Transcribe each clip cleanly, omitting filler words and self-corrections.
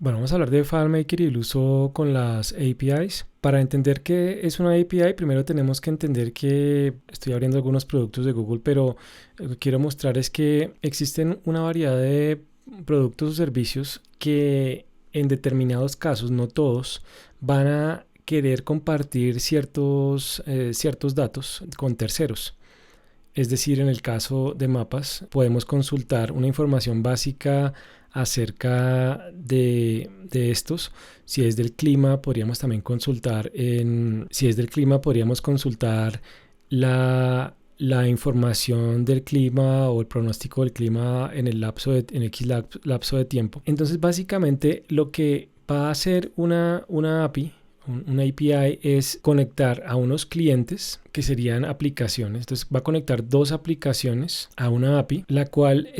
Bueno, vamos a hablar de FileMaker y el uso con las APIs. Para entender qué es una API, primero tenemos que entender que estoy abriendo algunos productos de Google, pero lo que quiero mostrar es que existen una variedad de productos o servicios que en determinados casos, no todos, van a querer compartir ciertos datos con terceros. Es decir, en el caso de mapas, podemos consultar una información básica acerca de estos. Si es del clima, podríamos también consultar si es del clima, podríamos consultar la información del clima o el pronóstico del clima en en X lapso de tiempo. Entonces, básicamente, lo que va a hacer una API, una API, es conectar a unos clientes que serían aplicaciones. Entonces va a conectar dos aplicaciones a una API, la cual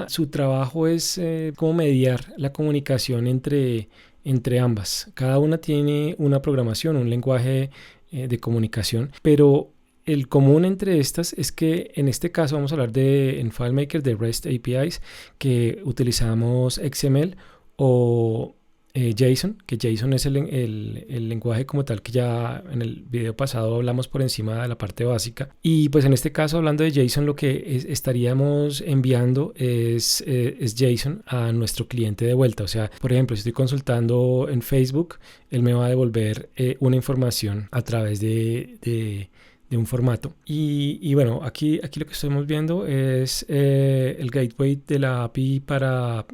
su trabajo es como mediar la comunicación entre ambas. Cada una tiene una programación, un lenguaje de comunicación, pero el común entre estas es que en este caso vamos a hablar en FileMaker de REST APIs, que utilizamos XML o JSON, que JSON es el lenguaje como tal que ya en el video pasado hablamos por encima de la parte básica. Y pues en este caso, hablando de JSON, lo que estaríamos enviando es JSON a nuestro cliente de vuelta. O sea, por ejemplo, si estoy consultando en Facebook, él me va a devolver una información a través de un formato. Y bueno, aquí lo que estamos viendo es el gateway de la API para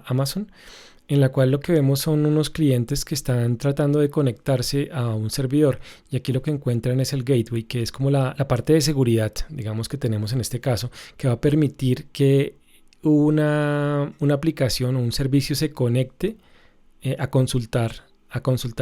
Amazon, en la cual lo que vemos son unos clientes que están tratando de conectarse a un servidor, y aquí lo que encuentran es el gateway, que es como la parte de seguridad, digamos, que tenemos en este caso, que va a permitir que una aplicación o un servicio se conecte a consultar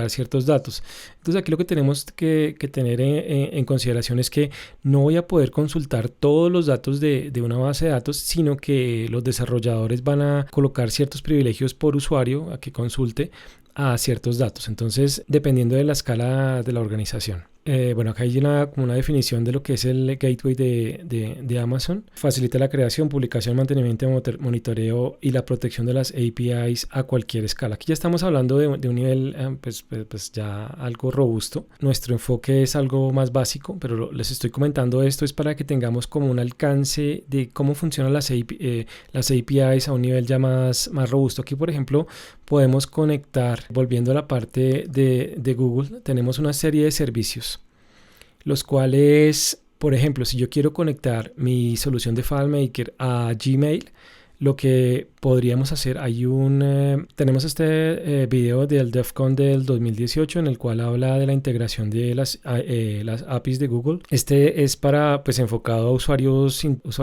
ciertos datos. Entonces aquí lo que tenemos que tener en consideración es que no voy a poder consultar todos los datos de una base de datos, sino que los desarrolladores van a colocar ciertos privilegios por usuario a que consulte a ciertos datos. Entonces, dependiendo de la escala de la organización. Bueno, acá hay como una definición de lo que es el gateway de Amazon. Facilita la creación, publicación, mantenimiento, monitoreo y la protección de las APIs a cualquier escala. Aquí ya estamos hablando de un nivel pues ya algo robusto. Nuestro enfoque es algo más básico, pero les estoy comentando esto es para que tengamos como un alcance de cómo funcionan las APIs a un nivel ya más robusto. Aquí, por ejemplo, podemos conectar, volviendo a la parte de Google, tenemos una serie de servicios, los cuales, por ejemplo, si yo quiero conectar mi solución de FileMaker a Gmail, lo que podríamos hacer, tenemos este video del DEF CON del 2018 en el cual habla de la integración de las APIs de Google. Este es pues enfocado a usuario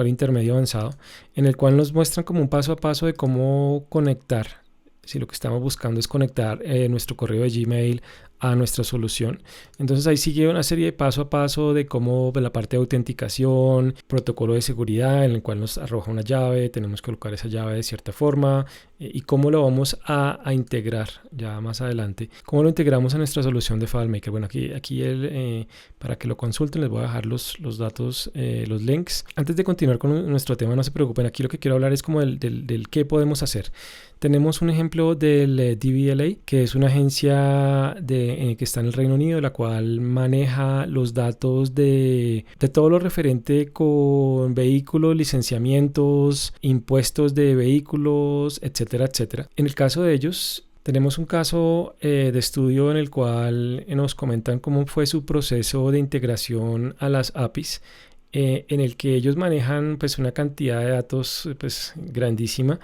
intermedio avanzado, en el cual nos muestran como un paso a paso de cómo conectar. Si lo que estamos buscando es conectar nuestro correo de Gmail a nuestra solución. Entonces ahí sigue una serie de paso a paso de cómo la parte de autenticación, protocolo de seguridad en el cual nos arroja una llave, tenemos que colocar esa llave de cierta forma y cómo lo vamos a integrar ya más adelante. ¿Cómo lo integramos a nuestra solución de FileMaker? Bueno, aquí para que lo consulten les voy a dejar los datos, los links. Antes de continuar con nuestro tema, no se preocupen, aquí lo que quiero hablar es como del qué podemos hacer. Tenemos un ejemplo del DVLA, que es una agencia que está en el Reino Unido, la cual maneja los datos de todo lo referente con vehículos, licenciamientos, impuestos de vehículos, etcétera, etcétera. En el caso de ellos, tenemos un caso de estudio en el cual nos comentan cómo fue su proceso de integración a las APIs, en el que ellos manejan pues una cantidad de datos pues grandísima.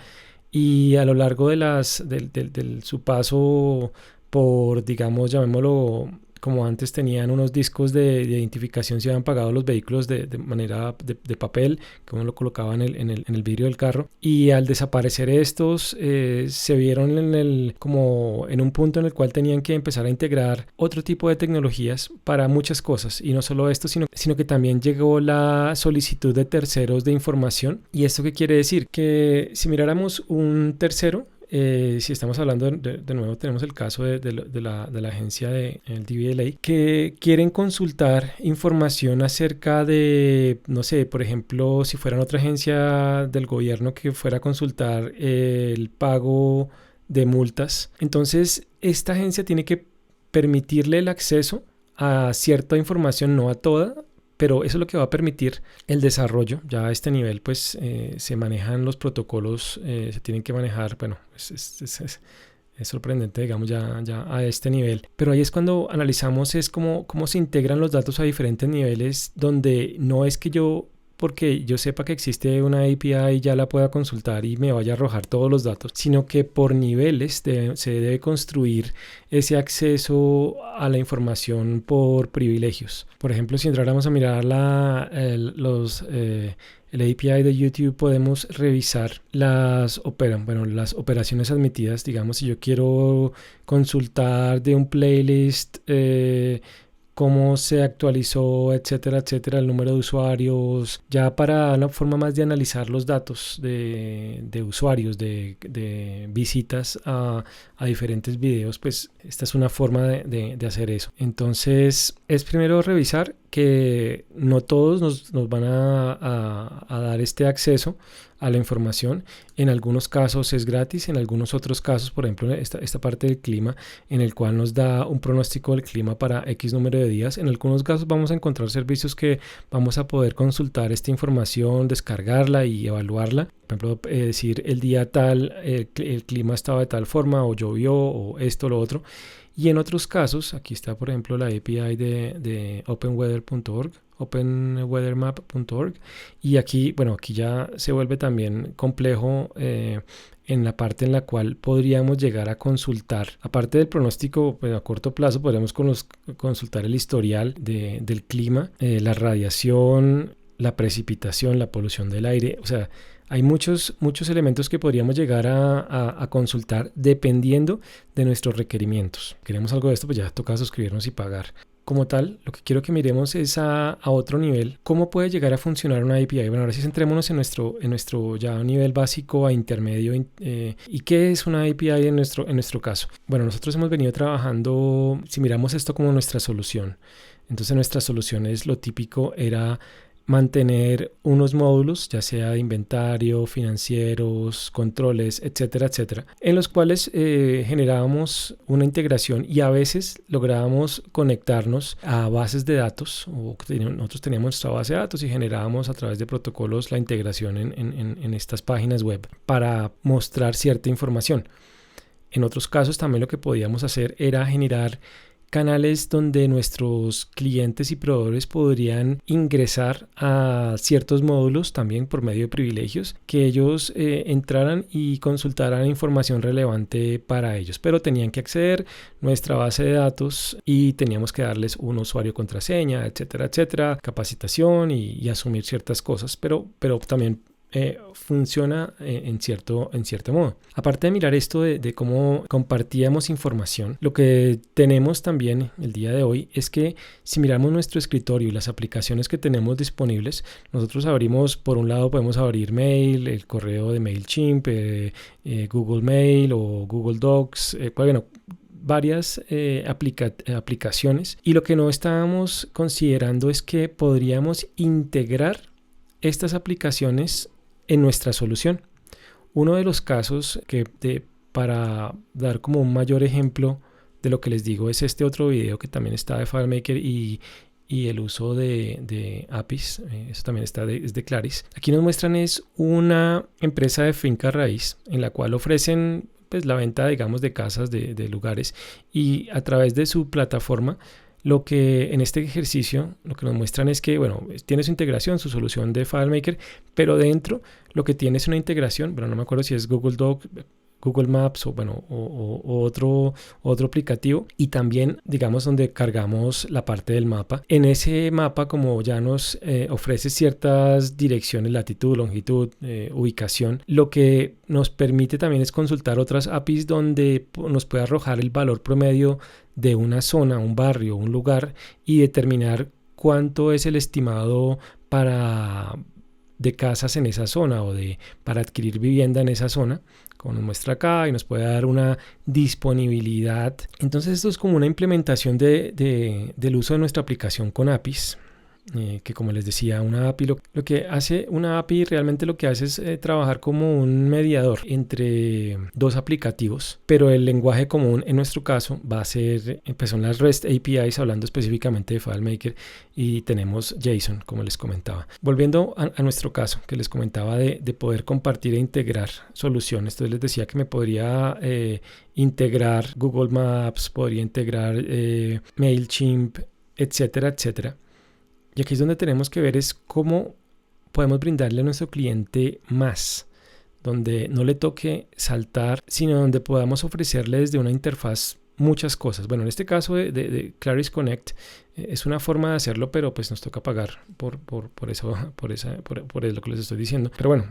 Y a lo largo de su paso por, digamos, llamémoslo, como antes tenían unos discos de identificación, se habían pagado los vehículos de manera de papel, que uno lo colocaba en el vidrio del carro. Y al desaparecer estos, se vieron como en un punto en el cual tenían que empezar a integrar otro tipo de tecnologías para muchas cosas. Y no solo esto, sino que también llegó la solicitud de terceros de información. ¿Y esto qué quiere decir? Que si miráramos un tercero, si estamos hablando de nuevo, tenemos el caso de la agencia del DVLA, que quieren consultar información acerca de, no sé, por ejemplo, si fueran otra agencia del gobierno que fuera a consultar el pago de multas. Entonces, esta agencia tiene que permitirle el acceso a cierta información, no a toda, pero eso es lo que va a permitir el desarrollo. Ya a este nivel pues se manejan los protocolos, se tienen que manejar, bueno, es sorprendente, digamos, ya a este nivel. Pero ahí es cuando analizamos es cómo se integran los datos a diferentes niveles, donde no es que yo, porque yo sepa que existe una API, ya la pueda consultar y me vaya a arrojar todos los datos, sino que por niveles se debe construir ese acceso a la información por privilegios. Por ejemplo, si entráramos a mirar el API de YouTube, podemos revisar las operaciones admitidas. Digamos, si yo quiero consultar de un playlist cómo se actualizó, etcétera, etcétera, el número de usuarios, ya para una forma más de analizar los datos de usuarios, de visitas a diferentes videos, pues esta es una forma de hacer eso. Entonces, es primero revisar que no todos nos van a dar este acceso a la información. En algunos casos es gratis, en algunos otros casos, por ejemplo, esta parte del clima, en el cual nos da un pronóstico del clima para X número de días. En algunos casos vamos a encontrar servicios que vamos a poder consultar esta información, descargarla y evaluarla. Por ejemplo, decir el día tal, el clima estaba de tal forma, o llovió, o esto, lo otro. Y en otros casos, aquí está por ejemplo la API de openweather.org, openweathermap.org, y aquí ya se vuelve también complejo en la parte en la cual podríamos llegar a consultar, aparte del pronóstico a corto plazo, podríamos consultar el historial del clima, la radiación, la precipitación, la polución del aire. O sea, hay muchos elementos que podríamos llegar a consultar dependiendo de nuestros requerimientos. Queremos algo de esto, pues ya toca suscribirnos y pagar. Como tal, lo que quiero que miremos es a otro nivel. ¿Cómo puede llegar a funcionar una API? Bueno, ahora sí centrémonos en nuestro ya nivel básico a intermedio. ¿Y qué es una API en nuestro caso? Bueno, nosotros hemos venido trabajando, si miramos esto como nuestra solución. Entonces nuestra solución es lo típico, era mantener unos módulos, ya sea de inventario, financieros, controles, etcétera, etcétera, en los cuales generábamos una integración y a veces lográbamos conectarnos a bases de datos, o nosotros teníamos nuestra base de datos y generábamos a través de protocolos la integración en estas páginas web para mostrar cierta información. En otros casos también lo que podíamos hacer era generar canales donde nuestros clientes y proveedores podrían ingresar a ciertos módulos también por medio de privilegios, que ellos entraran y consultaran información relevante para ellos, pero tenían que acceder a nuestra base de datos y teníamos que darles un usuario, contraseña, etcétera, etcétera, capacitación y asumir ciertas cosas, pero también funciona en cierto modo. Aparte de mirar esto de cómo compartíamos información, lo que tenemos también el día de hoy es que si miramos nuestro escritorio y las aplicaciones que tenemos disponibles, nosotros abrimos, por un lado podemos abrir Mail, el correo de MailChimp, Google Mail o Google Docs, varias aplicaciones, y lo que no estábamos considerando es que podríamos integrar estas aplicaciones en nuestra solución. Uno de los casos para dar como un mayor ejemplo de lo que les digo es este otro video que también está de FileMaker y el uso de APIs, eso también es de Claris. Aquí nos muestran es una empresa de finca raíz en la cual ofrecen pues la venta, digamos, de casas, de lugares, y a través de su plataforma lo que en este ejercicio lo que nos muestran es que, tiene su integración, su solución de FileMaker, pero dentro lo que tiene es una integración, no me acuerdo si es Google Docs, Google Maps o otro aplicativo, y también, digamos, donde cargamos la parte del mapa. En ese mapa, como ya nos ofrece ciertas direcciones, latitud, longitud, ubicación, lo que nos permite también es consultar otras APIs donde nos puede arrojar el valor promedio de una zona, un barrio, un lugar, y determinar cuánto es el estimado de casas en esa zona o para adquirir vivienda en esa zona, como nos muestra acá, y nos puede dar una disponibilidad. Entonces esto es como una implementación del uso de nuestra aplicación con APIs. que como les decía, una API, lo que hace una API realmente lo que hace es trabajar como un mediador entre dos aplicativos, pero el lenguaje común en nuestro caso va a ser, pues son las REST APIs, hablando específicamente de FileMaker, y tenemos JSON, como les comentaba. Volviendo a nuestro caso, que les comentaba de poder compartir e integrar soluciones, entonces les decía que me podría integrar Google Maps, podría integrar MailChimp, etcétera, etcétera. Y aquí es donde tenemos que ver es cómo podemos brindarle a nuestro cliente más, donde no le toque saltar, sino donde podamos ofrecerle desde una interfaz muchas cosas. Bueno, en este caso de Claris Connect es una forma de hacerlo, pero pues nos toca pagar por eso, por lo que les estoy diciendo. Pero bueno,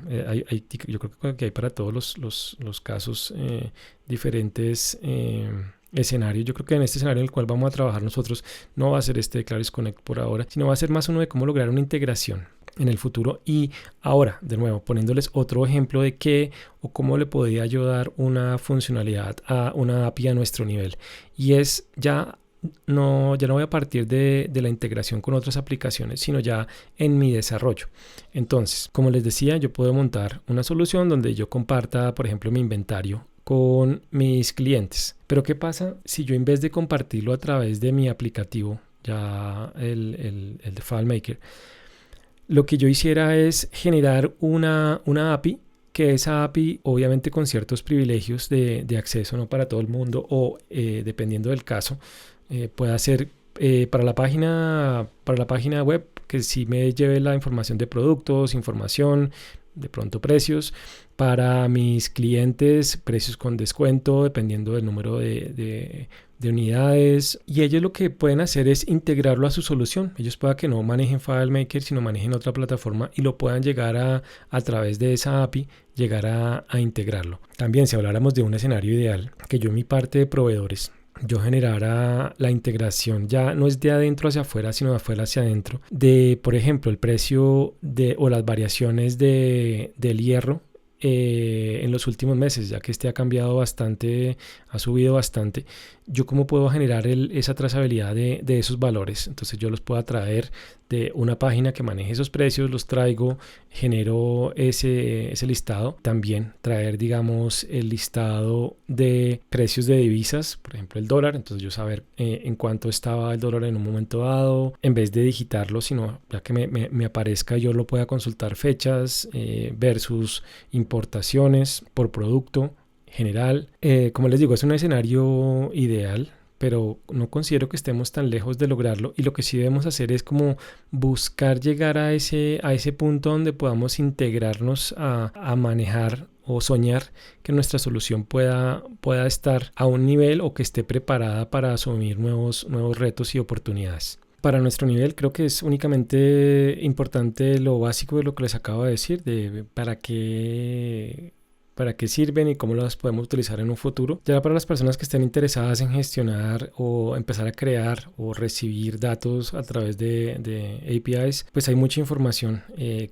yo creo que hay para todos los casos diferentes escenario. Yo creo que en este escenario en el cual vamos a trabajar nosotros no va a ser este de Claris Connect por ahora, sino va a ser más uno de cómo lograr una integración en el futuro. Y ahora, de nuevo, poniéndoles otro ejemplo de qué o cómo le podría ayudar una funcionalidad a una API a nuestro nivel. Y es ya no voy a partir de la integración con otras aplicaciones, sino ya en mi desarrollo. Entonces, como les decía, yo puedo montar una solución donde yo comparta, por ejemplo, mi inventario con mis clientes. Pero ¿qué pasa si yo, en vez de compartirlo a través de mi aplicativo, ya el de FileMaker, lo que yo hiciera es generar una API, que esa API, obviamente con ciertos privilegios de acceso, no para todo el mundo, o dependiendo del caso, pueda ser para la página web, que sí me lleve la información de productos, información, de pronto precios, para mis clientes, precios con descuento, dependiendo del número de unidades. Y ellos lo que pueden hacer es integrarlo a su solución. Ellos pueda que no manejen FileMaker, sino manejen otra plataforma y lo puedan llegar a través de esa API, llegar a integrarlo. También, si habláramos de un escenario ideal, que yo en mi parte de proveedores, yo generara la integración, ya no es de adentro hacia afuera, sino de afuera hacia adentro, de, por ejemplo, el precio o las variaciones del hierro en los últimos meses, ya que este ha cambiado bastante, ha subido bastante. Yo cómo puedo generar esa trazabilidad de esos valores. Entonces yo los puedo traer de una página que maneje esos precios, los traigo, genero ese listado. También traer, digamos, el listado de precios de divisas, por ejemplo el dólar. Entonces yo saber en cuánto estaba el dólar en un momento dado, en vez de digitarlo, sino ya que me aparezca, yo lo pueda consultar fechas versus importaciones por producto general. Como les digo, es un escenario ideal, pero no considero que estemos tan lejos de lograrlo, y lo que sí debemos hacer es como buscar llegar a ese punto donde podamos integrarnos a manejar o soñar que nuestra solución pueda estar a un nivel o que esté preparada para asumir nuevos retos y oportunidades. Para nuestro nivel creo que es únicamente importante lo básico de lo que les acabo de decir, de para qué sirven y cómo las podemos utilizar en un futuro. Ya para las personas que estén interesadas en gestionar o empezar a crear o recibir datos a través de APIs, pues hay mucha información.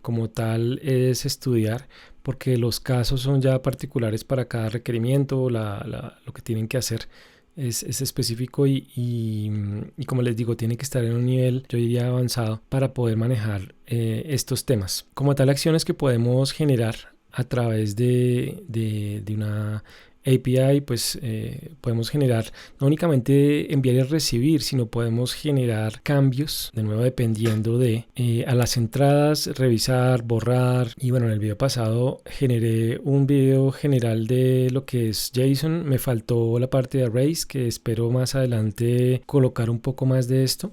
Como tal es estudiar, porque los casos son ya particulares para cada requerimiento, lo que tienen que hacer es específico y como les digo, tiene que estar en un nivel, yo diría, avanzado para poder manejar estos temas. Como tal, acciones que podemos generar a través de una API, pues podemos generar no únicamente enviar y recibir, sino podemos generar cambios, de nuevo dependiendo a las entradas, revisar, borrar. Y bueno, en el video pasado generé un video general de lo que es JSON. Me faltó la parte de arrays, que espero más adelante colocar un poco más de esto.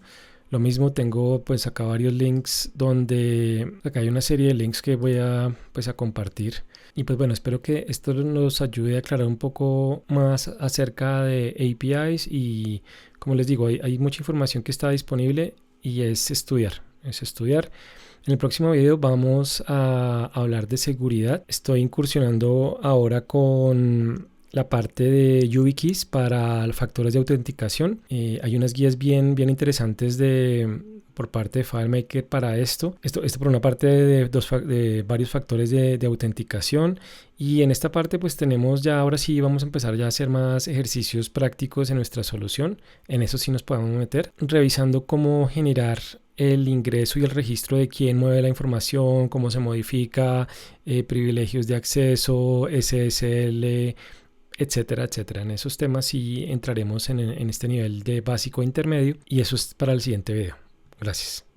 Lo mismo, tengo pues acá varios links donde acá hay una serie de links que voy a compartir. Y pues bueno, espero que esto nos ayude a aclarar un poco más acerca de APIs, y como les digo, hay mucha información que está disponible y es estudiar. En el próximo video vamos a hablar de seguridad. Estoy incursionando ahora con la parte de YubiKeys para factores de autenticación. Hay unas guías bien interesantes por parte de FileMaker para esto por una parte de varios factores de autenticación, y en esta parte pues tenemos ya, ahora sí vamos a empezar ya a hacer más ejercicios prácticos en nuestra solución. En eso sí nos podemos meter, revisando cómo generar el ingreso y el registro de quién mueve la información, cómo se modifica, privilegios de acceso, SSL, etcétera, etcétera. En esos temas sí entraremos en este nivel de básico e intermedio y eso es para el siguiente video. Gracias.